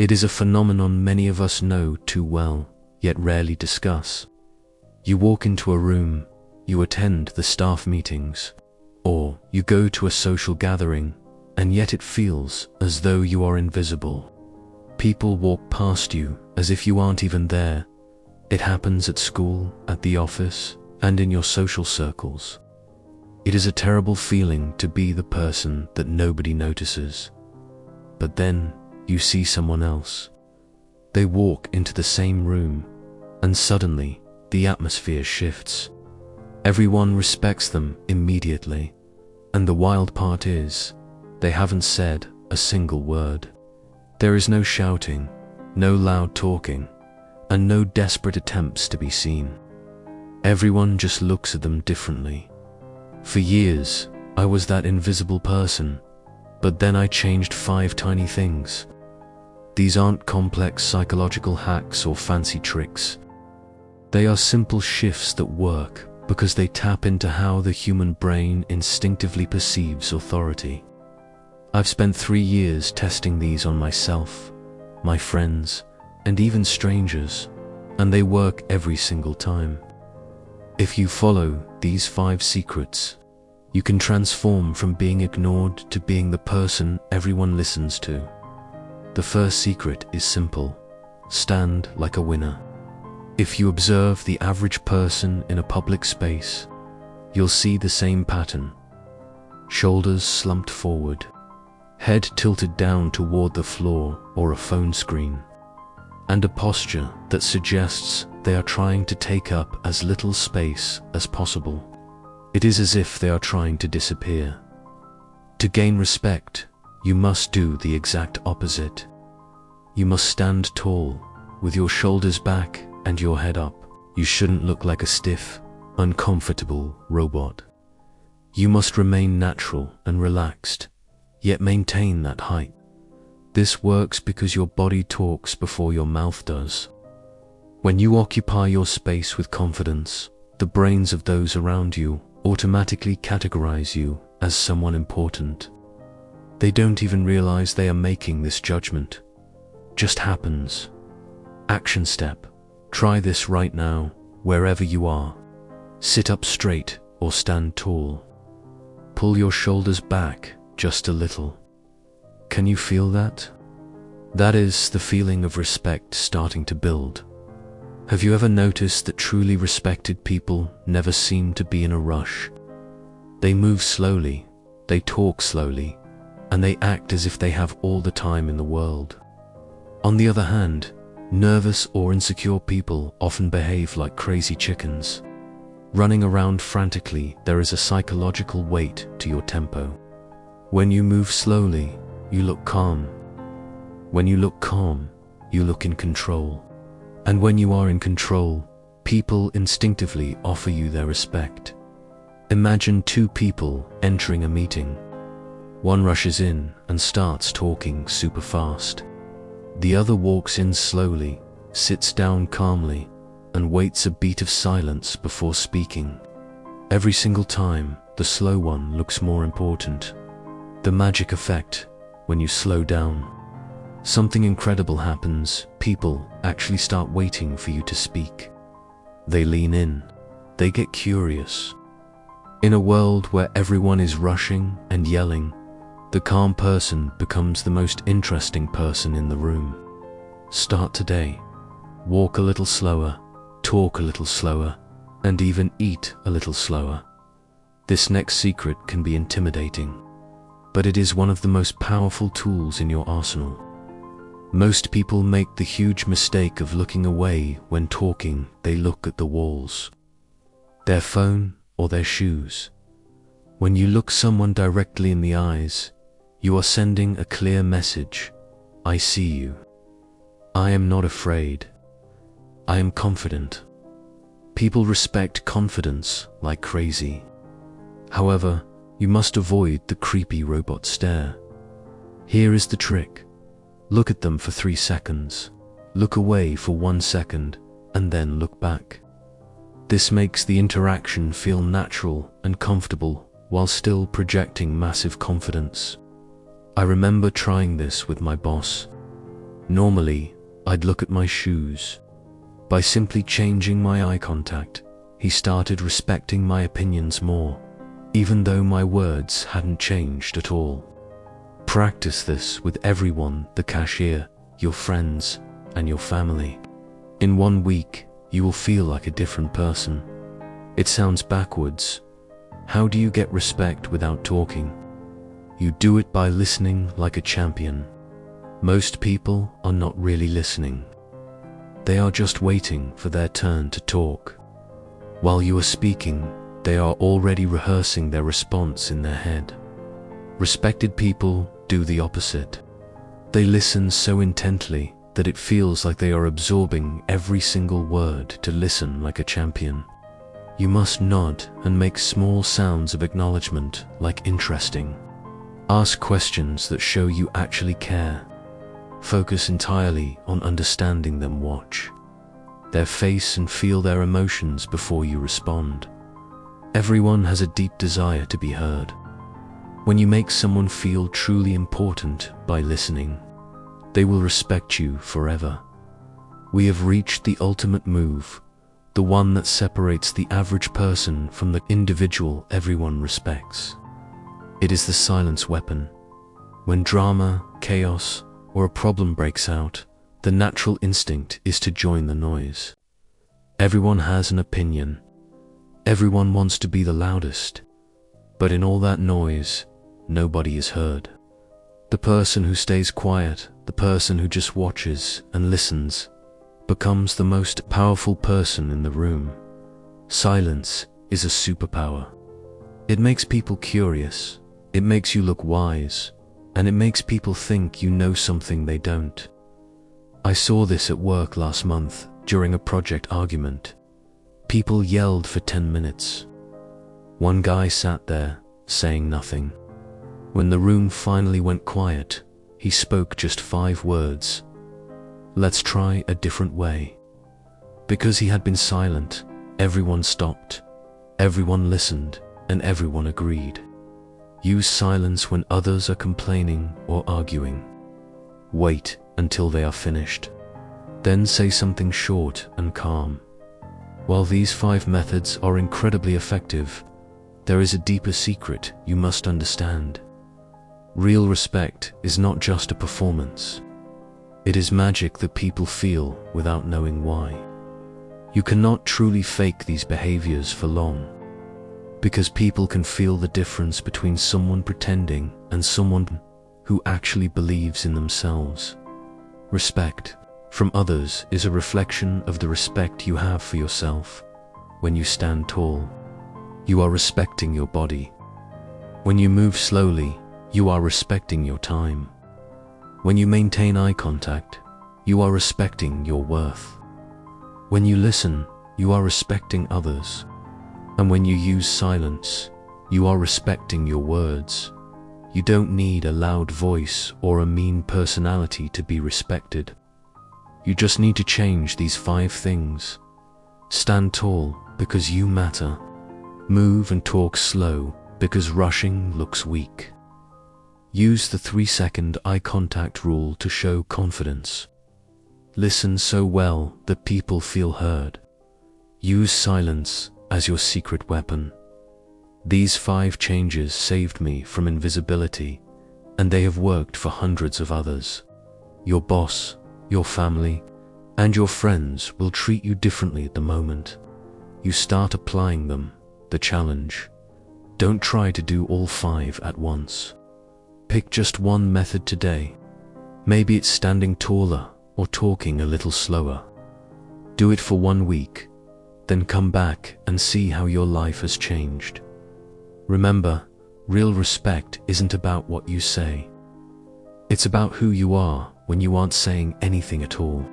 It is a phenomenon many of us know too well, yet rarely discuss. You walk into a room, you attend the staff meetings, or you go to a social gathering, and yet it feels as though you are invisible. People walk past you as if you aren't even there. It happens at school, at the office, and in your social circles. It is a terrible feeling to be the person that nobody notices. But then you see someone else. They walk into the same room, and suddenly the atmosphere shifts. Everyone respects them immediately, and the wild part is, they haven't said a single word. There is no shouting, no loud talking, and no desperate attempts to be seen. Everyone just looks at them differently. For years, I was that invisible person, but then I changed 5 tiny things. These aren't complex psychological hacks or fancy tricks. They are simple shifts that work because they tap into how the human brain instinctively perceives authority. I've spent 3 years testing these on myself, my friends, and even strangers, and they work every single time. If you follow these 5 secrets, you can transform from being ignored to being the person everyone listens to. The first secret is simple: stand like a winner. If you observe the average person in a public space, you'll see the same pattern. Shoulders slumped forward, head tilted down toward the floor or a phone screen, and a posture that suggests they are trying to take up as little space as possible. It is as if they are trying to disappear. To gain respect, you must do the exact opposite. You must stand tall, with your shoulders back and your head up. You shouldn't look like a stiff, uncomfortable robot. You must remain natural and relaxed, yet maintain that height. This works because your body talks before your mouth does. When you occupy your space with confidence, the brains of those around you automatically categorize you as someone important. They don't even realize they are making this judgment. Just happens. Action step. Try this right now, wherever you are. Sit up straight or stand tall. Pull your shoulders back just a little. Can you feel that? That is the feeling of respect starting to build. Have you ever noticed that truly respected people never seem to be in a rush? They move slowly, they talk slowly, and they act as if they have all the time in the world. On the other hand, nervous or insecure people often behave like crazy chickens. Running around frantically, there is a psychological weight to your tempo. When you move slowly, you look calm. When you look calm, you look in control. And when you are in control, people instinctively offer you their respect. Imagine 2 people entering a meeting. One rushes in and starts talking super fast. The other walks in slowly, sits down calmly, and waits a beat of silence before speaking. Every single time, the slow one looks more important. The magic effect: when you slow down, something incredible happens. People actually start waiting for you to speak. They lean in. They get curious. In a world where everyone is rushing and yelling, the calm person becomes the most interesting person in the room. Start today. Walk a little slower, talk a little slower, and even eat a little slower. This next secret can be intimidating, but it is one of the most powerful tools in your arsenal. Most people make the huge mistake of looking away when talking. They look at the walls, their phone, or their shoes. When you look someone directly in the eyes, you are sending a clear message. I see you. I am not afraid. I am confident. People respect confidence like crazy. However, you must avoid the creepy robot stare. Here is the trick. Look at them for 3 seconds. Look away for 1 second, and then look back. This makes the interaction feel natural and comfortable while still projecting massive confidence. I remember trying this with my boss. Normally, I'd look at my shoes. By simply changing my eye contact, he started respecting my opinions more, even though my words hadn't changed at all. Practice this with everyone: the cashier, your friends, and your family. In 1 week, you will feel like a different person. It sounds backwards. How do you get respect without talking? You do it by listening like a champion. Most people are not really listening. They are just waiting for their turn to talk. While you are speaking, they are already rehearsing their response in their head. Respected people do the opposite. They listen so intently that it feels like they are absorbing every single word to listen like a champion. You must nod and make small sounds of acknowledgement, like interesting. Ask questions that show you actually care. Focus entirely on understanding them. Watch their face and feel their emotions before you respond. Everyone has a deep desire to be heard. When you make someone feel truly important by listening, they will respect you forever. We have reached the ultimate move, the one that separates the average person from the individual everyone respects. It is the silence weapon. When drama, chaos, or a problem breaks out, the natural instinct is to join the noise. Everyone has an opinion. Everyone wants to be the loudest. But in all that noise, nobody is heard. The person who stays quiet, the person who just watches and listens, becomes the most powerful person in the room. Silence is a superpower. It makes people curious, it makes you look wise, and it makes people think you know something they don't. I saw this at work last month during a project argument. People yelled for 10 minutes. One guy sat there, saying nothing. When the room finally went quiet, he spoke just 5 words. Let's try a different way. Because he had been silent, everyone stopped, everyone listened, and everyone agreed. Use silence when others are complaining or arguing. Wait until they are finished. Then say something short and calm. While these 5 methods are incredibly effective, there is a deeper secret you must understand. Real respect is not just a performance. It is magic that people feel without knowing why. You cannot truly fake these behaviors for long, because people can feel the difference between someone pretending and someone who actually believes in themselves. Respect from others is a reflection of the respect you have for yourself. When you stand tall, you are respecting your body. When you move slowly, you are respecting your time. When you maintain eye contact, you are respecting your worth. When you listen, you are respecting others. And when you use silence, you are respecting your words. You don't need a loud voice or a mean personality to be respected. You just need to change these 5 things. Stand tall because you matter. Move and talk slow because rushing looks weak. Use the 3-second eye contact rule to show confidence. Listen so well that people feel heard. Use silence as your secret weapon. These 5 changes saved me from invisibility, and they have worked for hundreds of others. Your boss, your family, and your friends will treat you differently at the moment you start applying them. The challenge: don't try to do all 5 at once. Pick just one method today. Maybe it's standing taller or talking a little slower. Do it for 1 week, then come back and see how your life has changed. Remember, real respect isn't about what you say. It's about who you are when you aren't saying anything at all.